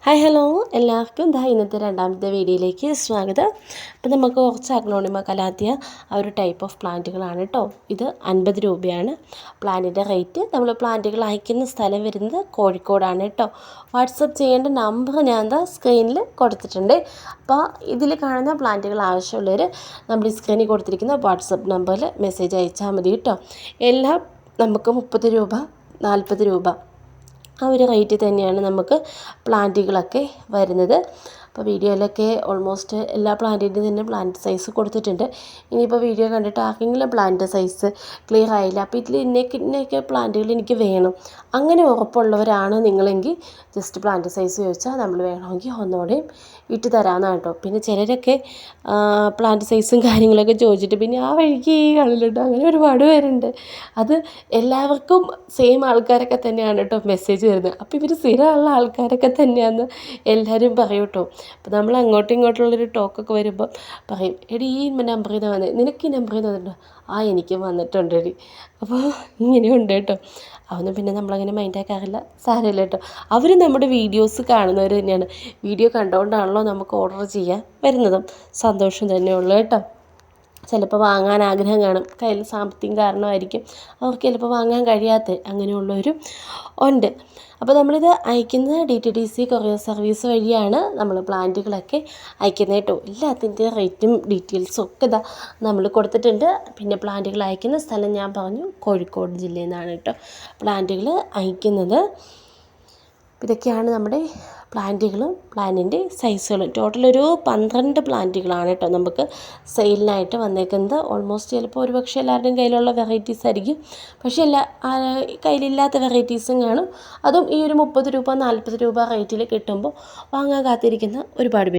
Hi hello എല്ലാവർക്കും ഇന്നത്തെ രണ്ടാമത്തെ വീഡിയോയിലേക്ക് സ്വാഗതം. അപ്പോൾ നമുക്ക് കുറച്ച് അഗ്ലോണിമ കലാത്തിയ ആ ഒരു ടൈപ്പ് ഓഫ് പ്ലാന്റുകളാണ് കേട്ടോ. ഇത് 50 രൂപയാണ് പ്ലാന്റിൻ്റെ റേറ്റ്. നമ്മൾ പ്ലാന്റുകൾ അയക്കുന്ന സ്ഥലം വരുന്നത് കോഴിക്കോടാണ് കേട്ടോ. വാട്സപ്പ് ചെയ്യേണ്ട നമ്പർ ഞാൻ സ്ക്രീനിൽ കൊടുത്തിട്ടുണ്ട്. അപ്പോൾ ഇതിൽ കാണുന്ന പ്ലാന്റുകൾ ആവശ്യമുള്ളവർ നമ്മൾ ഈ സ്ക്രീനിൽ കൊടുത്തിരിക്കുന്ന വാട്സപ്പ് നമ്പറിൽ മെസ്സേജ് അയച്ചാൽ മതി കേട്ടോ. എല്ലാം നമുക്ക് 30 രൂപ 40 രൂപ ആ ഒരു റേറ്റ് തന്നെയാണ് നമുക്ക് പ്ലാന്റുകളൊക്കെ വരുന്നത്. അപ്പോൾ വീഡിയോയിലൊക്കെ ഓൾമോസ്റ്റ് എല്ലാ പ്ലാന്റിൻ്റെയും തന്നെ പ്ലാന്റ് സൈസ് കൊടുത്തിട്ടുണ്ട്. ഇനിയിപ്പോൾ വീഡിയോ കണ്ടിട്ട് ആർക്കെങ്കിലും പ്ലാന്റ് സൈസ് ക്ലിയർ ആയില്ല, അപ്പോൾ ഇതിൽ ഇന്നൊക്കെ പ്ലാന്റുകൾ എനിക്ക് വേണം അങ്ങനെ ഉറപ്പുള്ളവരാണ് നിങ്ങളെങ്കിൽ ജസ്റ്റ് പ്ലാന്റ് സൈസ് ചോദിച്ചാൽ നമ്മൾ വേണമെങ്കിൽ ഒന്നുകൂടെയും ഇട്ട് തരാമെന്നാണ് കേട്ടോ. പിന്നെ ചിലരൊക്കെ പ്ലാന്റ് സൈസും കാര്യങ്ങളൊക്കെ ചോദിച്ചിട്ട് പിന്നെ ആ വഴിക്ക് കാണില്ലട്ടോ, അങ്ങനെ ഒരുപാട് പേരുണ്ട്. അത് എല്ലാവർക്കും സെയിം ആൾക്കാരൊക്കെ തന്നെയാണ് കേട്ടോ മെസ്സേജ് വരുന്നത്. അപ്പോൾ ഇവർ സ്ഥിരമുള്ള ആൾക്കാരൊക്കെ തന്നെയാണെന്ന് എല്ലാവരും പറയും കേട്ടോ. അപ്പോൾ നമ്മൾ അങ്ങോട്ടും ഇങ്ങോട്ടുള്ളൊരു ടോക്കൊക്കെ വരുമ്പോൾ പറയും, എടി ഈ നമ്പറിൽ നിന്ന് വന്നത്, നിനക്ക് ഈ നമ്പറിൽ നിന്ന് വന്നിട്ടുണ്ടോ? എനിക്ക് വന്നിട്ടുണ്ട് എടി. അപ്പോൾ ഇങ്ങനെയുണ്ട് കേട്ടോ. അതൊന്നും പിന്നെ നമ്മളങ്ങനെ മൈൻഡാക്കാറില്ല, സാരമില്ല കേട്ടോ. അവർ നമ്മുടെ വീഡിയോസ് കാണുന്നവർ തന്നെയാണ്. വീഡിയോ കണ്ടുകൊണ്ടാണല്ലോ നമുക്ക് ഓർഡർ ചെയ്യാൻ വരുന്നതും. സന്തോഷം തന്നെയുള്ളൂ കേട്ടോ. ചിലപ്പോൾ വാങ്ങാൻ ആഗ്രഹം കാണും, കയ്യിൽ സാമ്പത്തികം കാരണമായിരിക്കും അവർക്ക് ചിലപ്പോൾ വാങ്ങാൻ കഴിയാത്ത, അങ്ങനെയുള്ളവരും ഉണ്ട്. അപ്പോൾ നമ്മളിത് അയക്കുന്നത് DTDC കൊറിയർ സർവീസ് വഴിയാണ് നമ്മൾ പ്ലാന്റുകളൊക്കെ അയക്കുന്നത് കേട്ടോ. എല്ലാത്തിൻ്റെ റേറ്റും ഡീറ്റെയിൽസും ഒക്കെ നമ്മൾ കൊടുത്തിട്ടുണ്ട്. പിന്നെ പ്ലാന്റുകൾ അയക്കുന്ന സ്ഥലം ഞാൻ പറഞ്ഞു, കോഴിക്കോട് ജില്ലയിൽ നിന്നാണ് കേട്ടോ പ്ലാന്റുകൾ അയക്കുന്നത്. ഇതൊക്കെയാണ് നമ്മുടെ പ്ലാന്റുകളും പ്ലാന്റിൻ്റെ സൈസുകളും. ടോട്ടൽ ഒരു 12 പ്ലാന്റുകളാണ് കേട്ടോ നമുക്ക് സെയിലിനായിട്ട് വന്നേക്കുന്നത്. ഓൾമോസ്റ്റ് ചിലപ്പോൾ ഒരുപക്ഷെ എല്ലാവരുടെയും കയ്യിലുള്ള വെറൈറ്റീസ് ആയിരിക്കും, പക്ഷേ കയ്യിലില്ലാത്ത വെറൈറ്റീസും കാണും. അതും ഈ ഒരു 30 രൂപ 40 രൂപ റേറ്റിൽ കിട്ടുമ്പോൾ വാങ്ങാൻ കാത്തിരിക്കുന്ന ഒരുപാട് പേര്.